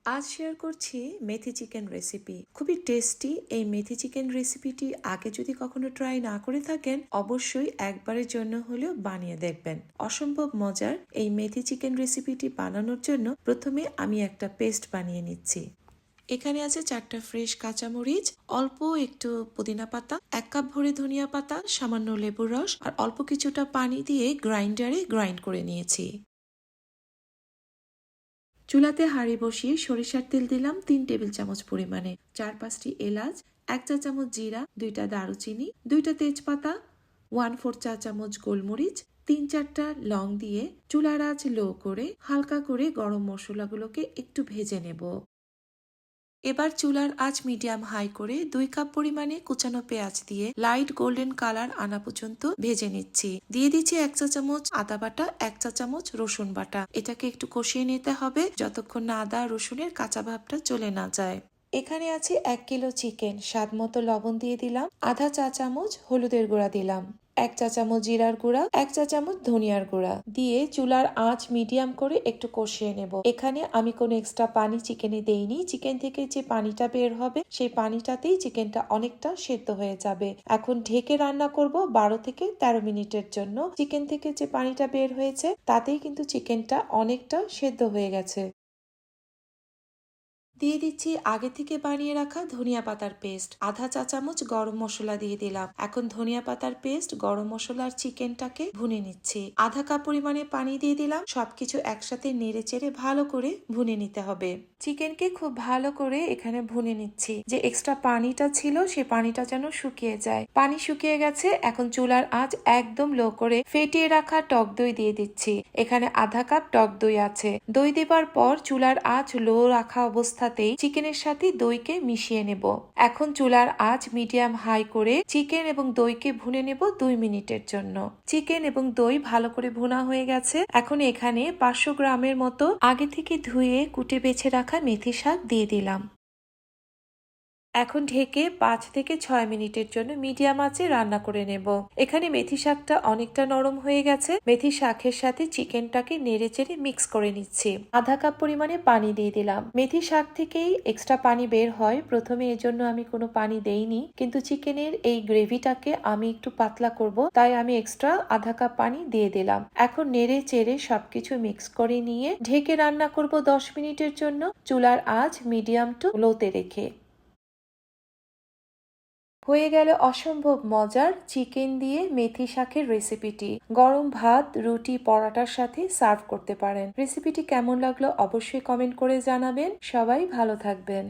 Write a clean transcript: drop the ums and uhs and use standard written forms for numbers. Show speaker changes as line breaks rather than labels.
আজ শেয়ার করছি মেথি chicken recipe. খুবই টেস্টি এই মেথি চিকেন রেসিপিটি আগে যদি কখনো ট্রাই না করে থাকেন, অবশ্যই একবারের জন্য হলেও বানিয়ে দেখবেন। অসম্ভব মজার এই মেথি চিকেন রেসিপিটি বানানোর জন্য প্রথমে আমি একটা পেস্ট বানিয়ে নিচ্ছি। এখানে আছে 4টা ফ্রেশ কাঁচামরিচ, অল্প একটু পুদিনা পাতা, 1 কাপ ভরে ধনিয়া পাতা, সামান্য লেবুর রস আর অল্প কিছুটা পানি দিয়ে গ্রাইন্ডারে গ্রাইন্ড করে নিয়েছি। চুলাতে হাঁড়ি বসিয়ে সরিষার তেল দিলাম 3 টেবিল চামচ পরিমাণে, 4-5টি এলাচ, 1 চা চামচ জিরা, 2টা দারুচিনি, 2টা তেজপাতা, 1/4 চা চামচ গোলমরিচ, 3-4টা লং দিয়ে চুলার আঁচ লো করে হালকা করে গরম মশলাগুলোকে একটু ভেজে নেব। এবার চুলার আঁচ মিডিয়াম হাই করে 2 কাপ পরিমাণে কুচানো পেঁয়াজ দিয়ে লাইট গোল্ডেন কালার আনা পর্যন্ত ভেজে নিচ্ছি। দিয়ে দিচ্ছি 1 চা চামচ আদা বাটা, 1 চা চামচ রসুন বাটা। এটাকে একটু কষিয়ে নিতে হবে যতক্ষণ না আদা রসুনের কাঁচা ভাবটা চলে না যায়। এখানে আছে 1 কিলো চিকেন, স্বাদ মতো লবণ দিয়ে দিলাম, আধা চা চামচ হলুদের গুঁড়া দিলাম, 1 চা চামচ জিরার গুঁড়া, 1 চা চামচ ধনিয়ার গুঁড়া দিয়ে চুলার আঁচ মিডিয়াম করে একটু কষিয়ে নেব। এখানে আমি কোনো এক্সট্রা পানি চিকেনে দেইনি। চিকেন থেকে যে পানিটা বের হবে সেই পানিটাতেই চিকেনটা অনেকটা সেদ্ধ হয়ে যাবে। এখন ঢেকে রান্না করব 12 থেকে 13 মিনিটের জন্য। চিকেন থেকে যে পানিটা বের হয়েছে তাতেই কিন্তু চিকেনটা অনেকটা সেদ্ধ হয়ে গেছে। দিয়ে দিচ্ছি আগে থেকে বানিয়ে রাখা ধনিয়া পাতার পেস্ট, আধা চা চামচ গরম মশলা দিয়ে দিলাম। এখন ধনিয়া পাতার পেস্ট, গরম মশলার চিকেনটাকে ভুনে নিচ্ছি। আধা কাপ পরিমাণে পানি দিয়ে দিলাম। সবকিছু একসাথে নেড়ে চেড়ে ভালো করে ভুনে নিতে হবে। চিকেনকে খুব ভালো করে এখানে ভুনে নিচ্ছি। যে এক্সট্রা পানিটা ছিল সেই পানিটা যেন শুকিয়ে যায়। পানি শুকিয়ে গেছে। এখন চুলার আঁচ একদম লো করে ফেটিয়ে রাখা টক দই দিয়ে দিচ্ছি। এখানে আধা কাপ টক দই আছে। দই দেবার পর চুলার আঁচ লো রাখা অবস্থাতেই চিকেনের সাথে দইকে মিশিয়ে নেব। এখন চুলার আঁচ মিডিয়াম হাই করে চিকেন এবং দইকে ভুনে নেব 2 মিনিটের জন্য। চিকেন এবং দই ভালো করে ভুনা হয়ে গেছে। এখন এখানে 500 গ্রামের মতো আগে থেকে ধুয়ে কুটে বেছে রাখা মেথি শাক দিয়ে দিলাম। এখন ঢেকে 5 থেকে 6 মিনিটের জন্য মিডিয়াম আঁচে রান্না করে নেব। এখানে মেথি শাকটা অনেকটা নরম হয়ে গেছে। মেথি শাকের সাথে চিকেনটাকে নেড়ে চেড়ে মিক্স করে নিচ্ছি। আধা কাপ পরিমাণে পানি দিয়ে দিলাম। মেথি শাক থেকেই এক্সট্রা পানি বের হয়, প্রথমে এজন্য আমি কোনো পানি দেইনি, কিন্তু চিকেনের এই গ্রেভিটাকে আমি একটু পাতলা করব, তাই আমি এক্সট্রা আধা কাপ পানি দিয়ে দিলাম। এখন নেড়ে চেড়ে সবকিছু মিক্স করে নিয়ে ঢেকে রান্না করব 10 মিনিটের জন্য, চুলার আঁচ মিডিয়াম টু লোতে রেখে। হয়ে গেল অসম্ভব মজার চিকেন দিয়ে মেথি শাকের রেসিপিটি। গরম ভাত, রুটি, পরাটার সাথে সার্ভ করতে পারেন। রেসিপিটি কেমন লাগলো অবশ্যই কমেন্ট করে জানাবেন। সবাই ভালো থাকবেন।